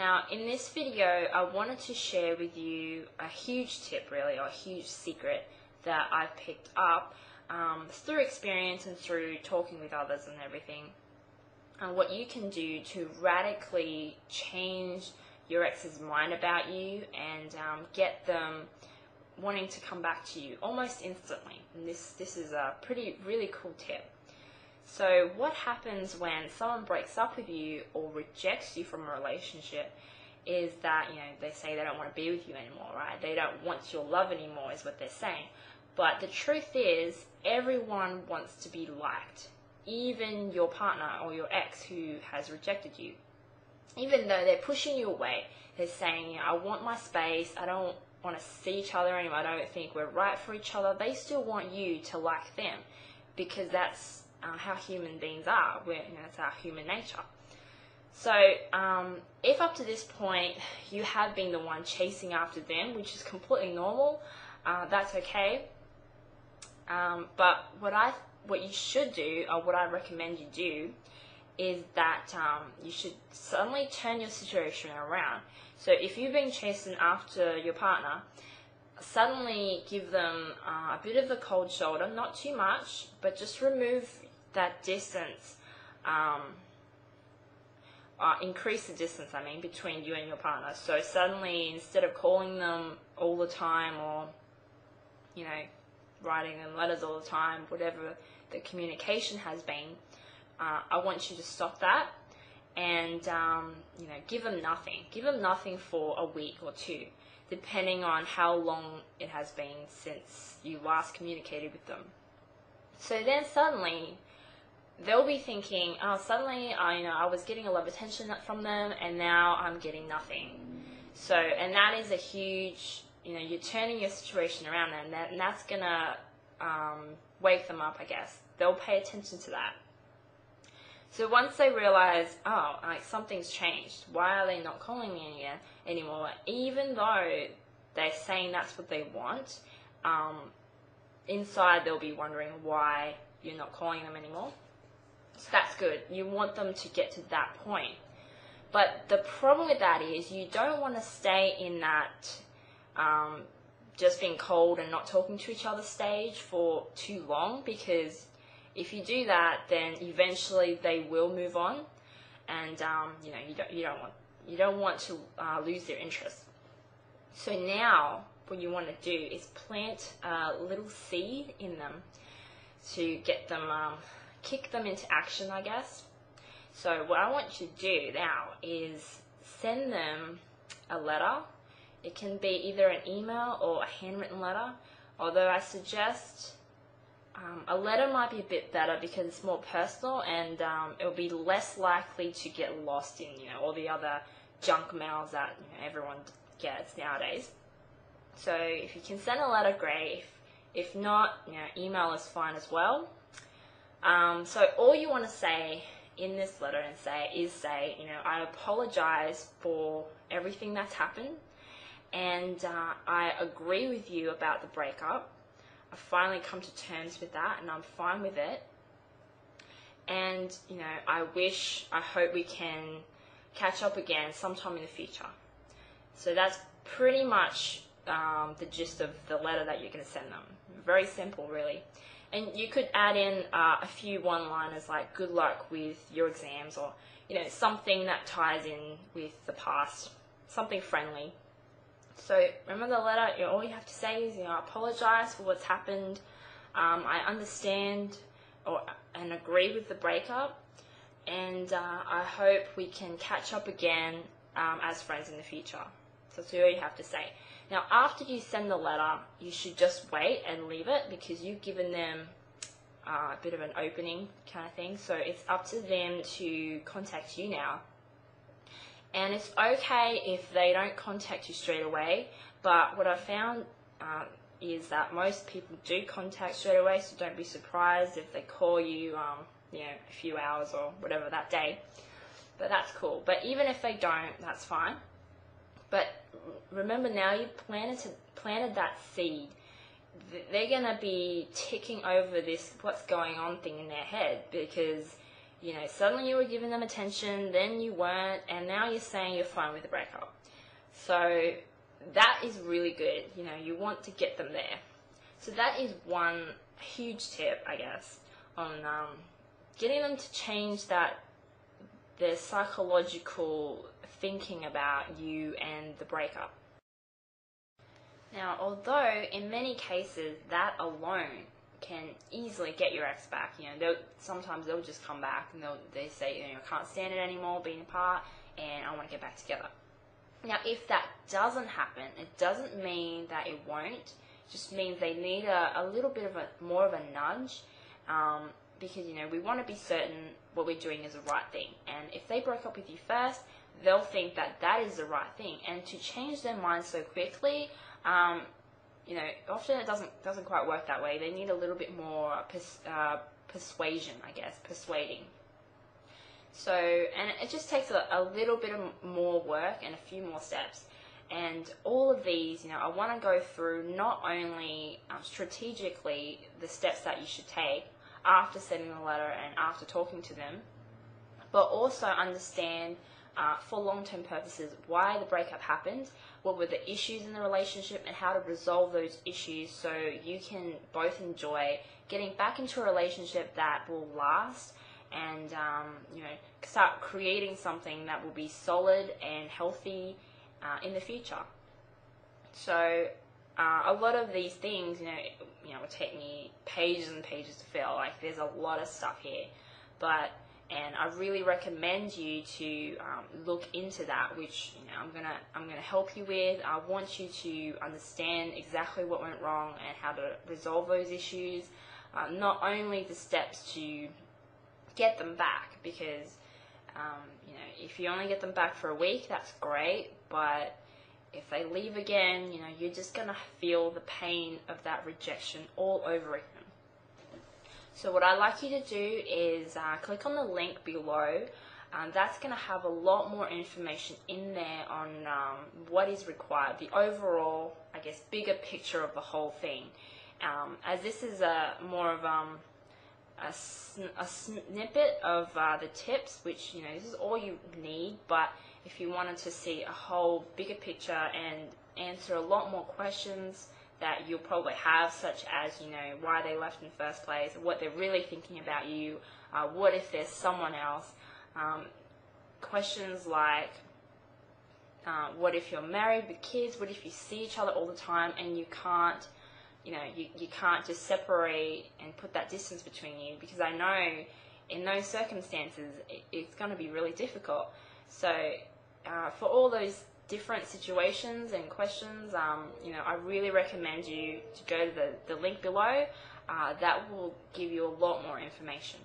Now, in this video, I wanted to share with you a huge tip, really, or a huge secret that I've picked up through experience and through talking with others and everything. And what you can do to radically change your ex's mind about you and get them wanting to come back to you almost instantly. And this is a really cool tip. So what happens when someone breaks up with you or rejects you from a relationship is that, they say they don't want to be with you anymore, right? They don't want your love anymore is what they're saying. But the truth is, everyone wants to be liked. Even your partner or your ex who has rejected you. Even though they're pushing you away, they're saying, I want my space, I don't want to see each other anymore, I don't think we're right for each other. They still want you to like them because that's how human beings are. It's our human nature. So if up to this point you have been the one chasing after them, which is completely normal, that's okay. But what you should do, or what I recommend you do, is that you should suddenly turn your situation around. So if you've been chasing after your partner, suddenly give them a bit of the cold shoulder, not too much, but just remove that distance, increase the distance, between you and your partner. So suddenly, instead of calling them all the time or, writing them letters all the time, whatever the communication has been, I want you to stop that and, give them nothing. Give them nothing for a week or two, depending on how long it has been since you last communicated with them. So then suddenly, they'll be thinking, suddenly I was getting a lot of attention from them and now I'm getting nothing. So, and that is a huge, you're turning your situation around, and that's going to wake them up, I guess. They'll pay attention to that. So once they realize, something's changed, why are they not calling me anymore? Even though they're saying that's what they want, inside they'll be wondering why you're not calling them anymore. So that's good. You want them to get to that point. But the problem with that is you don't want to stay in that just being cold and not talking to each other stage for too long, because if you do that, then eventually they will move on, and you don't want to lose their interest. So now what you want to do is plant a little seed in them to get them kick them into action, I guess. So what I want you to do now is send them a letter. It can be either an email or a handwritten letter, although I suggest a letter might be a bit better because it's more personal, and it'll be less likely to get lost in all the other junk mails that everyone gets nowadays. So if you can send a letter, great. If not, email is fine as well. So all you want to say in this letter is say, I apologize for everything that's happened, and I agree with you about the breakup. I've finally come to terms with that, and I'm fine with it. And, I hope we can catch up again sometime in the future. So that's pretty much the gist of the letter that you're going to send them. Very simple, really. And you could add in a few one-liners like good luck with your exams, or, something that ties in with the past, something friendly. So remember the letter, all you have to say is, I apologize for what's happened. I understand and agree with the breakup, and I hope we can catch up again as friends in the future. So that's all you have to say. Now, after you send the letter, you should just wait and leave it, because you've given them a bit of an opening kind of thing. So it's up to them to contact you now. And it's okay if they don't contact you straight away, but what I found is that most people do contact straight away, so don't be surprised if they call you, a few hours or whatever that day. But that's cool. But even if they don't, that's fine. But remember, now you've planted that seed. They're going to be ticking over this what's going on thing in their head, because You know, suddenly you were giving them attention, then you weren't, and now you're saying you're fine with the breakup. So that is really good. You know, you want to get them there. So that is one huge tip, I guess, on getting them to change their psychological thinking about you and the breakup. Now, although in many cases that alone can easily get your ex back, you know, sometimes they'll just come back and they say, you know, I can't stand it anymore being apart and I want to get back together. Now, if that doesn't happen, it doesn't mean that it won't. It just means they need a little bit of more of a nudge, because, you know, we want to be certain what we're doing is the right thing. And if they broke up with you first, they'll think that that is the right thing. And to change their mind so quickly, you know, often it doesn't quite work that way. They need a little bit more persuasion, I guess, persuading. So, and it just takes a little bit of more work and a few more steps. And all of these, you know, I want to go through not only strategically the steps that you should take after sending the letter and after talking to them, but also understand for long-term purposes why the breakup happened, what were the issues in the relationship, and how to resolve those issues so you can both enjoy getting back into a relationship that will last and you know, start creating something that will be solid and healthy in the future. So a lot of these things, you know, will take me pages and pages to fill. Like, there's a lot of stuff here, and I really recommend you to look into that, which, you know, I'm gonna help you with. I want you to understand exactly what went wrong and how to resolve those issues. Not only the steps to get them back, because you know, if you only get them back for a week, that's great, but if they leave again, you know, you're just gonna feel the pain of that rejection all over again. So what I'd like you to do is click on the link below. That's going to have a lot more information in there on what is required, the overall, I guess, bigger picture of the whole thing. As this is more of a snippet of the tips, which, you know, this is all you need, but if you wanted to see a whole bigger picture and answer a lot more questions that you'll probably have, such as, you know, why they left in the first place, what they're really thinking about you, what if there's someone else, questions like what if you're married with kids, what if you see each other all the time and you can't, you know, you can't just separate and put that distance between you, because I know in those circumstances it's going to be really difficult. So for all those different situations and questions, you know, I really recommend you to go to the link below. That will give you a lot more information.